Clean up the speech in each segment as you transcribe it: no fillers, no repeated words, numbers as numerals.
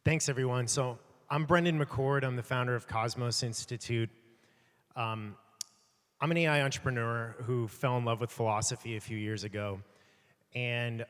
Thanks, everyone. So I'm Brendan Mccord. I'm the founder of Cosmos Institute. I'm an AI entrepreneur who fell in love with philosophy a few years ago. And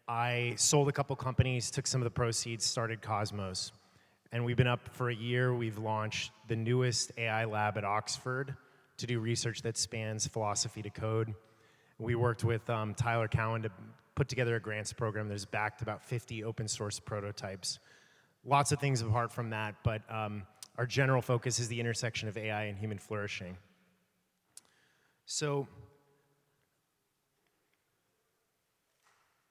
I sold a couple companies, took some of the proceeds, started Cosmos. And we've been up for a year. We've launched the newest AI lab at Oxford to do research that spans philosophy to code. We worked with Tyler Cowen to put together a grants program that's backed about 50 open source prototypes. Lots of things apart from that, but our general focus is the intersection of AI and human flourishing. So,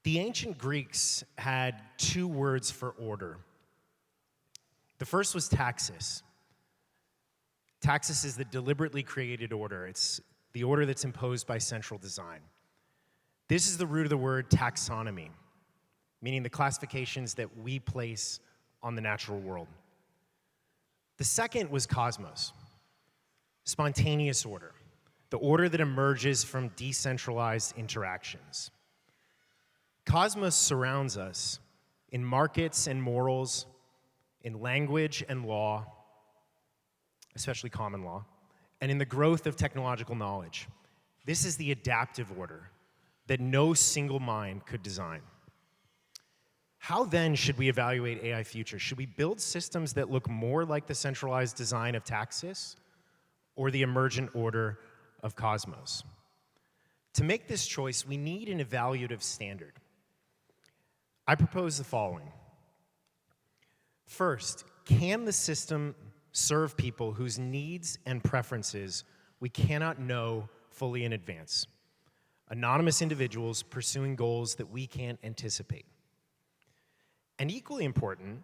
the ancient Greeks had two words for order. The first was taxis. Taxis is the deliberately created order. It's the order that's imposed by central design. This is the root of the word taxonomy, meaning the classifications that we place on the natural world. The second was cosmos, spontaneous order, the order that emerges from decentralized interactions. Cosmos surrounds us in markets and morals, in language and law, especially common law, and in the growth of technological knowledge. This is the adaptive order that no single mind could design. How then should we evaluate AI future? Should we build systems that look more like the centralized design of Taxis or the emergent order of Cosmos? To make this choice, we need an evaluative standard. I propose the following. First, can the system serve people whose needs and preferences we cannot know fully in advance? Anonymous individuals pursuing goals that we can't anticipate. And equally important,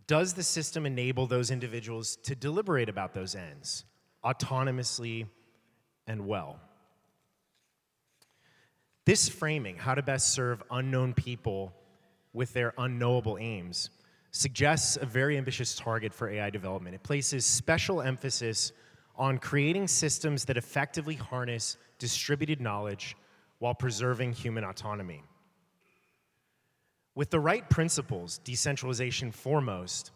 does the system enable those individuals to deliberate about those ends, autonomously and well? This framing, how to best serve unknown people with their unknowable aims, suggests a very ambitious target for AI development. It places special emphasis on creating systems that effectively harness distributed knowledge while preserving human autonomy. With the right principles, decentralization foremost,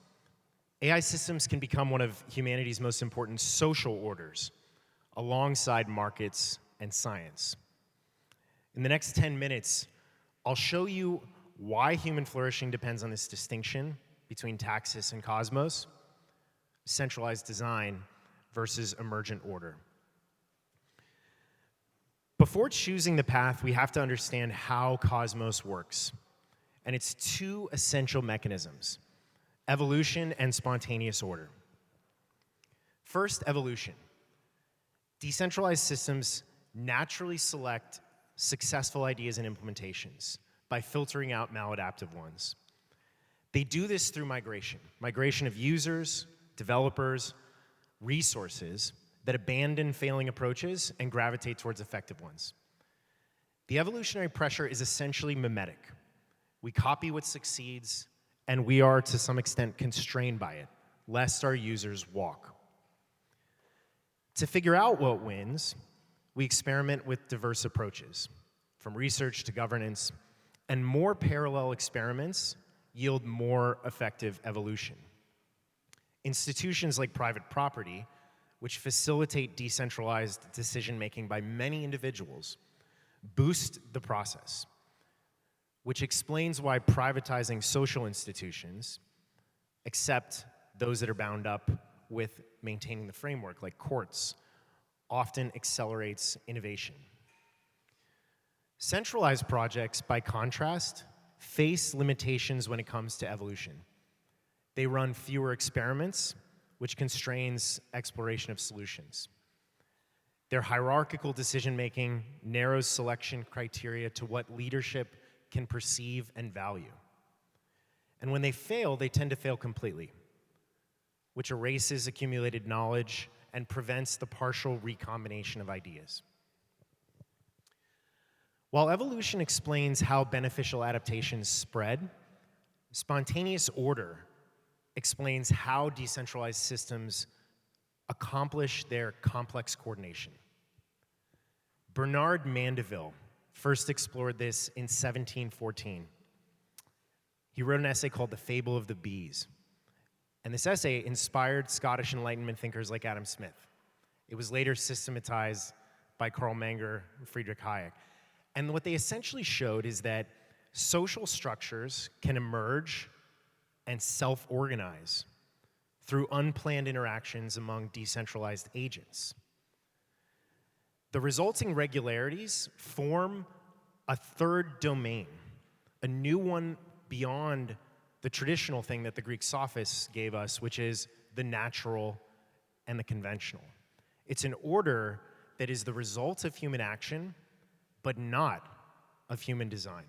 AI systems can become one of humanity's most important social orders, alongside markets and science. In the next 10 minutes, I'll show you why human flourishing depends on this distinction between Taxis and Cosmos, centralized design versus emergent order. Before choosing the path, we have to understand how Cosmos works, and its two essential mechanisms, evolution and spontaneous order. First, evolution. Decentralized systems naturally select successful ideas and implementations by filtering out maladaptive ones. They do this through migration of users, developers, resources that abandon failing approaches and gravitate towards effective ones. The evolutionary pressure is essentially mimetic. We copy what succeeds, and we are, to some extent, constrained by it, lest our users walk. To figure out what wins, we experiment with diverse approaches, from research to governance, and more parallel experiments yield more effective evolution. Institutions like private property, which facilitate decentralized decision-making by many individuals, boost the process, which explains why privatizing social institutions, except those that are bound up with maintaining the framework, like courts, often accelerates innovation. Centralized projects, by contrast, face limitations when it comes to evolution. They run fewer experiments, which constrains exploration of solutions. Their hierarchical decision-making narrows selection criteria to what leadership can perceive and value. And when they fail, they tend to fail completely, which erases accumulated knowledge and prevents the partial recombination of ideas. While evolution explains how beneficial adaptations spread, spontaneous order explains how decentralized systems accomplish their complex coordination. Bernard Mandeville first explored this in 1714. He wrote an essay called The Fable of the Bees, And this essay inspired Scottish Enlightenment thinkers like Adam Smith. It was later systematized by Karl Menger and Friedrich Hayek. And what they essentially showed is that social structures can emerge and self-organize through unplanned interactions among decentralized agents. The resulting regularities form a third domain, a new one beyond the traditional thing that the Greek sophists gave us, which is the natural and the conventional. It's an order that is the result of human action, but not of human design.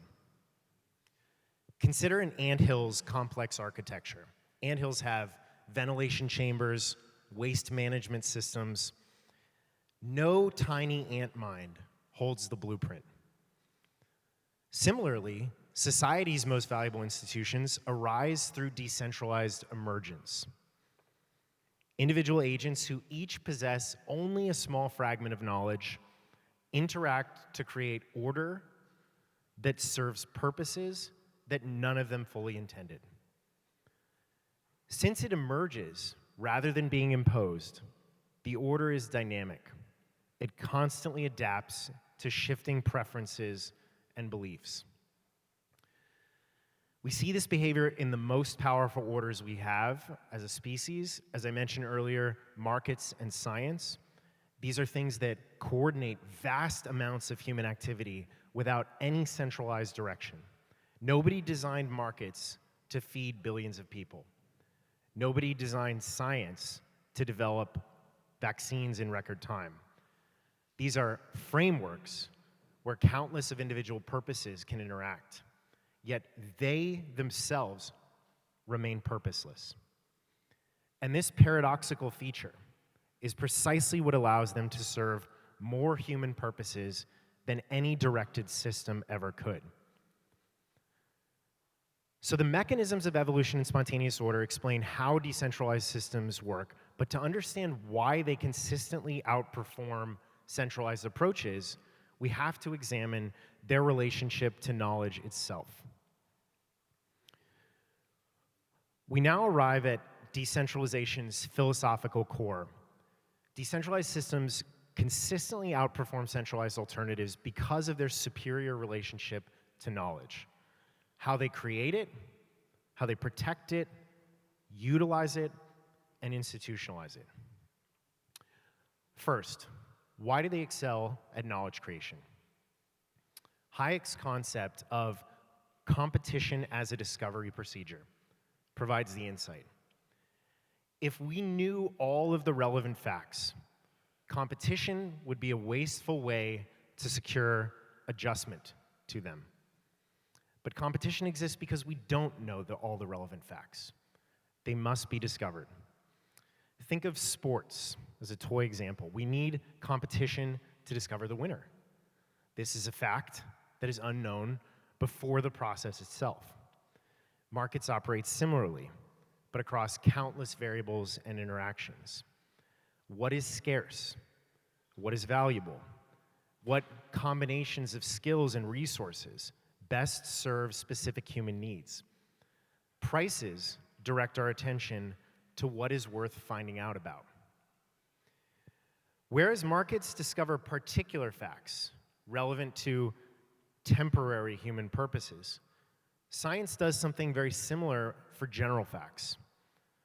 Consider an anthill's complex architecture. Anthills have ventilation chambers, waste management systems. No tiny ant mind holds the blueprint. Similarly, society's most valuable institutions arise through decentralized emergence. Individual agents who each possess only a small fragment of knowledge interact to create order that serves purposes that none of them fully intended. Since it emerges rather than being imposed, the order is dynamic. It constantly adapts to shifting preferences and beliefs. We see this behavior in the most powerful orders we have as a species. As I mentioned earlier, markets and science. These are things that coordinate vast amounts of human activity without any centralized direction. Nobody designed markets to feed billions of people. Nobody designed science to develop vaccines in record time. These are frameworks where countless of individual purposes can interact, yet they themselves remain purposeless. And this paradoxical feature is precisely what allows them to serve more human purposes than any directed system ever could. So the mechanisms of evolution and spontaneous order explain how decentralized systems work, but to understand why they consistently outperform centralized approaches, we have to examine their relationship to knowledge itself. We now arrive at decentralization's philosophical core. Decentralized systems consistently outperform centralized alternatives because of their superior relationship to knowledge. How they create it, how they protect it, utilize it, and institutionalize it. First, why do they excel at knowledge creation? Hayek's concept of competition as a discovery procedure provides the insight. If we knew all of the relevant facts, competition would be a wasteful way to secure adjustment to them. But competition exists because we don't know all the relevant facts. They must be discovered. Think of sports as a toy example. We need competition to discover the winner. This is a fact that is unknown before the process itself. Markets operate similarly, but across countless variables and interactions. What is scarce? What is valuable? What combinations of skills and resources best serve specific human needs? Prices direct our attention to what is worth finding out about. Whereas markets discover particular facts relevant to temporary human purposes, science does something very similar for general facts,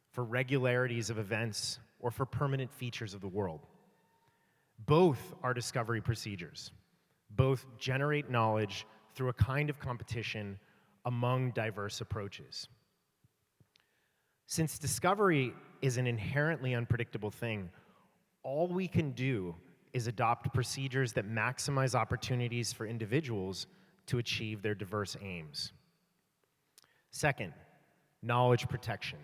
for regularities of events, or for permanent features of the world. Both are discovery procedures. Both generate knowledge through a kind of competition among diverse approaches. Since discovery is an inherently unpredictable thing, all we can do is adopt procedures that maximize opportunities for individuals to achieve their diverse aims. Second, knowledge protection.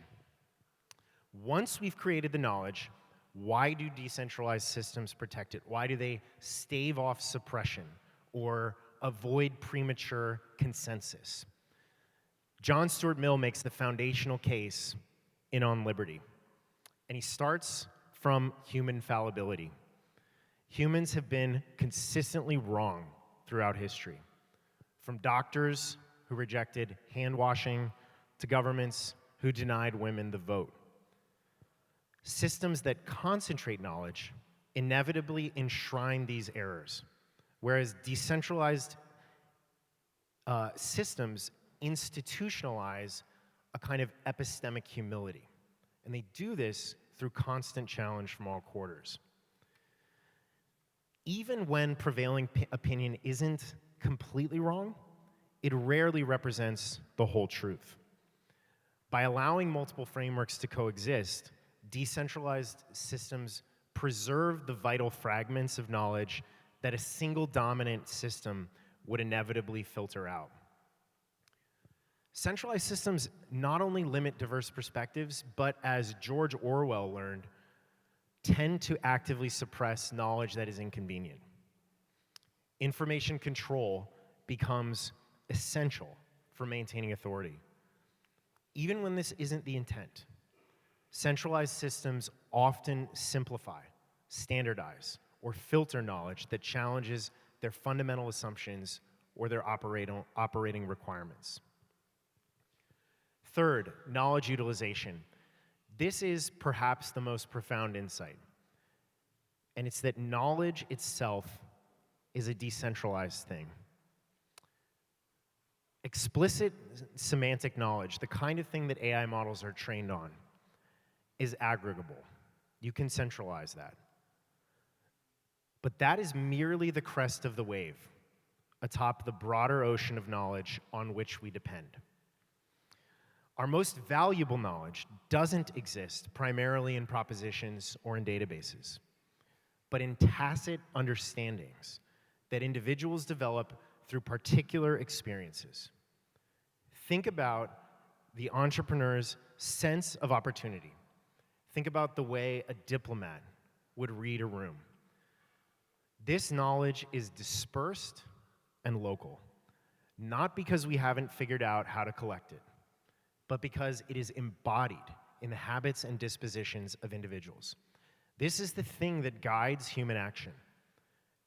Once we've created the knowledge, why do decentralized systems protect it? Why do they stave off suppression or avoid premature consensus? John Stuart Mill makes the foundational case in On Liberty, and he starts from human fallibility. Humans have been consistently wrong throughout history, from doctors who rejected hand washing to governments who denied women the vote. Systems that concentrate knowledge inevitably enshrine these errors, whereas decentralized systems institutionalize a kind of epistemic humility. And they do this through constant challenge from all quarters. Even when prevailing opinion isn't completely wrong, it rarely represents the whole truth. By allowing multiple frameworks to coexist, decentralized systems preserve the vital fragments of knowledge that a single dominant system would inevitably filter out. Centralized systems not only limit diverse perspectives, but as George Orwell learned, tend to actively suppress knowledge that is inconvenient. Information control becomes essential for maintaining authority. Even when this isn't the intent, centralized systems often simplify, standardize, or filter knowledge that challenges their fundamental assumptions or their operating requirements. Third, knowledge utilization. This is perhaps the most profound insight, and it's that knowledge itself is a decentralized thing. Explicit semantic knowledge, the kind of thing that AI models are trained on, is aggregable. You can centralize that. But that is merely the crest of the wave atop the broader ocean of knowledge on which we depend. Our most valuable knowledge doesn't exist primarily in propositions or in databases, but in tacit understandings that individuals develop through particular experiences. Think about the entrepreneur's sense of opportunity. Think about the way a diplomat would read a room. This knowledge is dispersed and local, not because we haven't figured out how to collect it, but because it is embodied in the habits and dispositions of individuals. This is the thing that guides human action,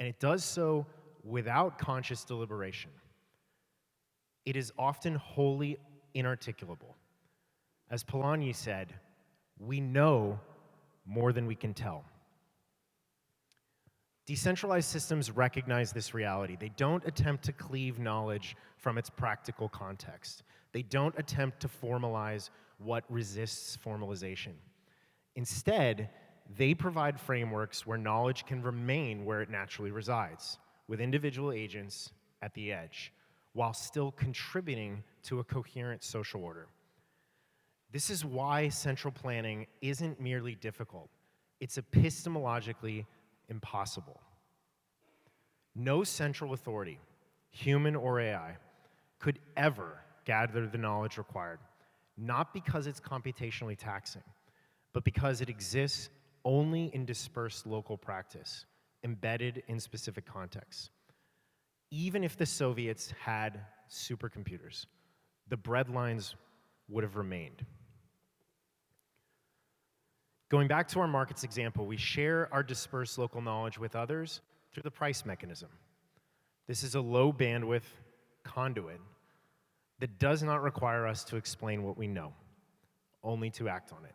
and it does so without conscious deliberation. It is often wholly inarticulable. As Polanyi said, we know more than we can tell. Decentralized systems recognize this reality. They don't attempt to cleave knowledge from its practical context. They don't attempt to formalize what resists formalization. Instead, they provide frameworks where knowledge can remain where it naturally resides, with individual agents at the edge, while still contributing to a coherent social order. This is why central planning isn't merely difficult. It's epistemologically impossible. No central authority, human or AI, could ever gather the knowledge required, not because it's computationally taxing, but because it exists only in dispersed local practice, embedded in specific contexts. Even if the Soviets had supercomputers, the breadlines would have remained. Going back to our markets example, we share our dispersed local knowledge with others through the price mechanism. This is a low bandwidth conduit that does not require us to explain what we know, only to act on it.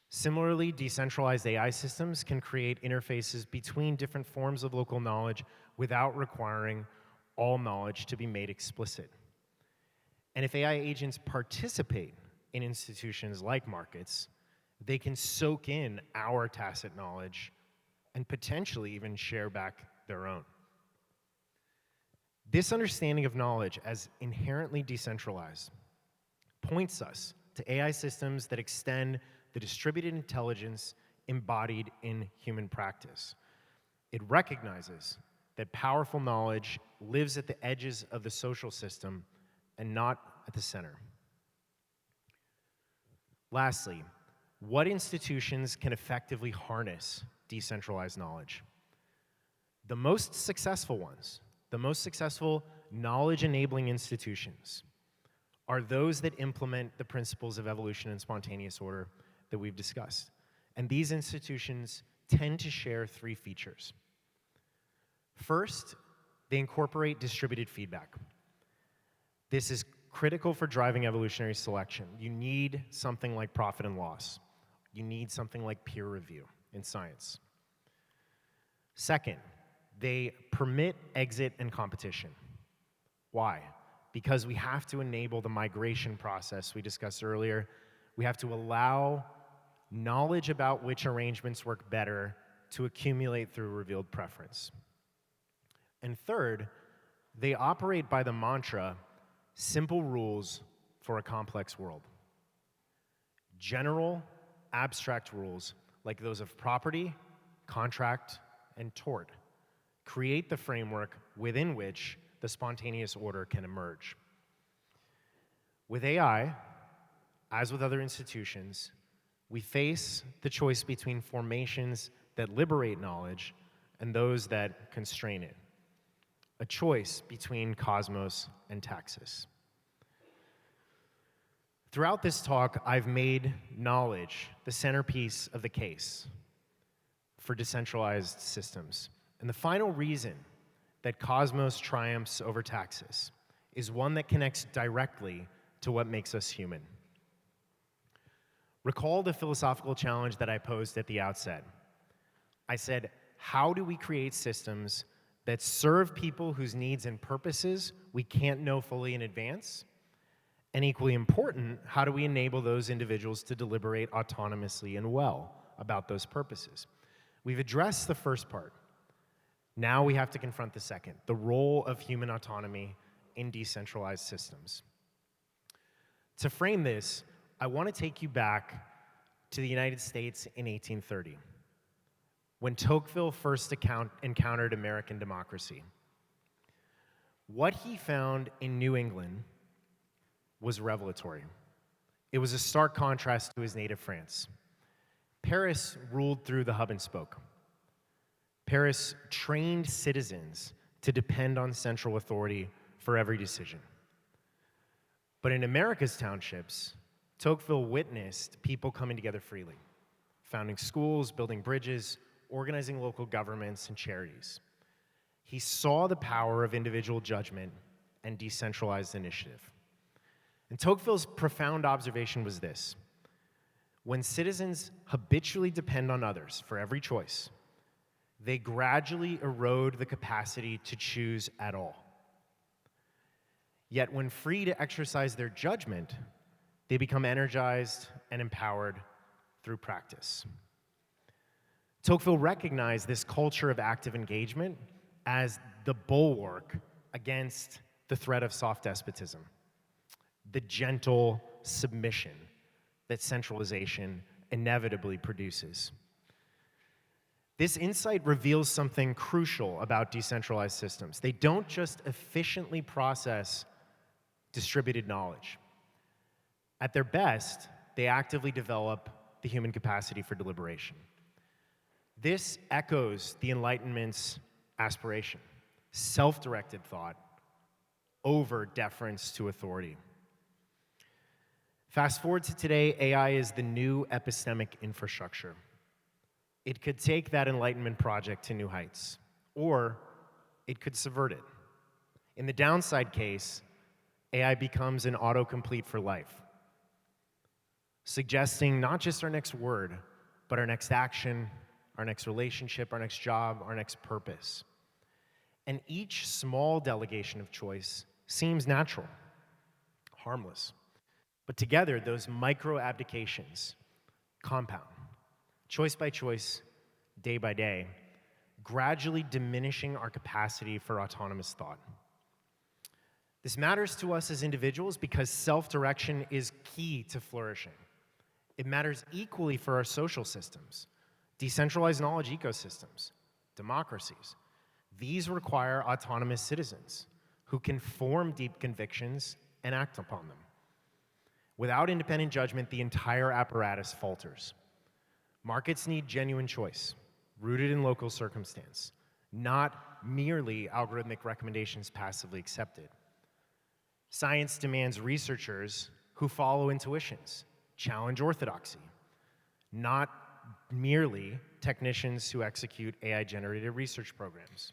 Similarly, decentralized AI systems can create interfaces between different forms of local knowledge without requiring all knowledge to be made explicit. And if AI agents participate in institutions like markets, they can soak in our tacit knowledge and potentially even share back their own. This understanding of knowledge as inherently decentralized points us to AI systems that extend the distributed intelligence embodied in human practice. It recognizes that powerful knowledge lives at the edges of the social system and not at the center. Lastly, what institutions can effectively harness decentralized knowledge? The most successful ones, the most successful knowledge-enabling institutions are those that implement the principles of evolution and spontaneous order that we've discussed. And these institutions tend to share three features. First, they incorporate distributed feedback. This is critical for driving evolutionary selection. You need something like profit and loss. You need something like peer review in science. Second, they permit exit and competition. Why? Because we have to enable the migration process we discussed earlier. We have to allow knowledge about which arrangements work better to accumulate through revealed preference. And third, they operate by the mantra, simple rules for a complex world. General, abstract rules, like those of property, contract, and tort, create the framework within which the spontaneous order can emerge. With AI, as with other institutions, we face the choice between formations that liberate knowledge and those that constrain it. A choice between cosmos and taxis. Throughout this talk, I've made knowledge the centerpiece of the case for decentralized systems. And the final reason that cosmos triumphs over taxis is one that connects directly to what makes us human. Recall the philosophical challenge that I posed at the outset. I said, how do we create systems that serve people whose needs and purposes we can't know fully in advance? And equally important, how do we enable those individuals to deliberate autonomously and well about those purposes? We've addressed the first part. Now we have to confront the second, the role of human autonomy in decentralized systems. To frame this, I want to take you back to the United States in 1830, when Tocqueville first encountered American democracy. What he found in New England was revelatory. It was a stark contrast to his native France. Paris ruled through the hub and spoke. Paris trained citizens to depend on central authority for every decision. But in America's townships, Tocqueville witnessed people coming together freely, founding schools, building bridges, organizing local governments and charities. He saw the power of individual judgment and decentralized initiative. And Tocqueville's profound observation was this: when citizens habitually depend on others for every choice, they gradually erode the capacity to choose at all. Yet when free to exercise their judgment, they become energized and empowered through practice. Tocqueville recognized this culture of active engagement as the bulwark against the threat of soft despotism, the gentle submission that centralization inevitably produces. This insight reveals something crucial about decentralized systems. They don't just efficiently process distributed knowledge. At their best, they actively develop the human capacity for deliberation. This echoes the Enlightenment's aspiration: self-directed thought over deference to authority. Fast forward to today, AI is the new epistemic infrastructure. It could take that Enlightenment project to new heights, or it could subvert it. In the downside case, AI becomes an autocomplete for life, suggesting not just our next word, but our next action, our next relationship, our next job, our next purpose. And each small delegation of choice seems natural, harmless. But together, those micro-abdications compound, choice by choice, day by day, gradually diminishing our capacity for autonomous thought. This matters to us as individuals because self-direction is key to flourishing. It matters equally for our social systems, decentralized knowledge ecosystems, democracies. These require autonomous citizens who can form deep convictions and act upon them. Without independent judgment, the entire apparatus falters. Markets need genuine choice, rooted in local circumstance, not merely algorithmic recommendations passively accepted. Science demands researchers who follow intuitions, challenge orthodoxy, not merely technicians who execute AI-generated research programs.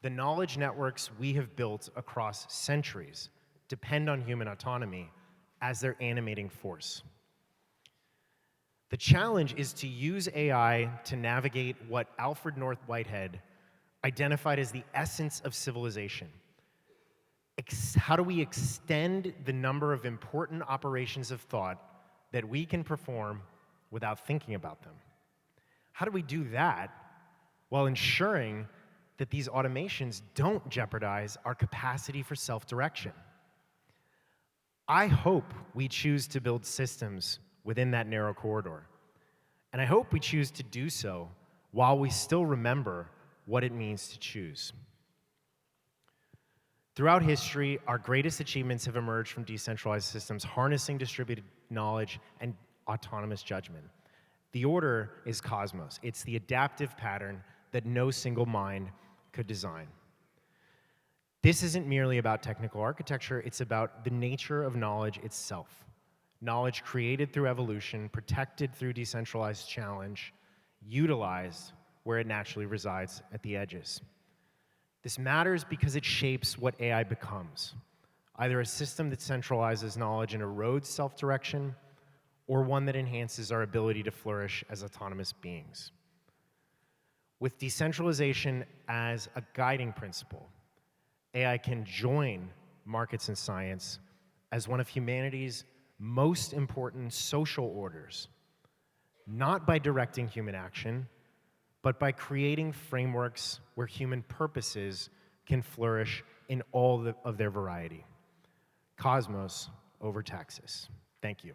The knowledge networks we have built across centuries depend on human autonomy as their animating force. The challenge is to use AI to navigate what Alfred North Whitehead identified as the essence of civilization. How do we extend the number of important operations of thought that we can perform without thinking about them? How do we do that while ensuring that these automations don't jeopardize our capacity for self-direction? I hope we choose to build systems within that narrow corridor. And I hope we choose to do so while we still remember what it means to choose. Throughout history, our greatest achievements have emerged from decentralized systems harnessing distributed knowledge and autonomous judgment. The order is cosmos. It's the adaptive pattern that no single mind could design. This isn't merely about technical architecture, it's about the nature of knowledge itself. Knowledge created through evolution, protected through decentralized challenge, utilized where it naturally resides at the edges. This matters because it shapes what AI becomes, either a system that centralizes knowledge and erodes self-direction, or one that enhances our ability to flourish as autonomous beings. With decentralization as a guiding principle, AI can join markets and science as one of humanity's most important social orders, not by directing human action, but by creating frameworks where human purposes can flourish in all of their variety. Cosmos over taxis. Thank you.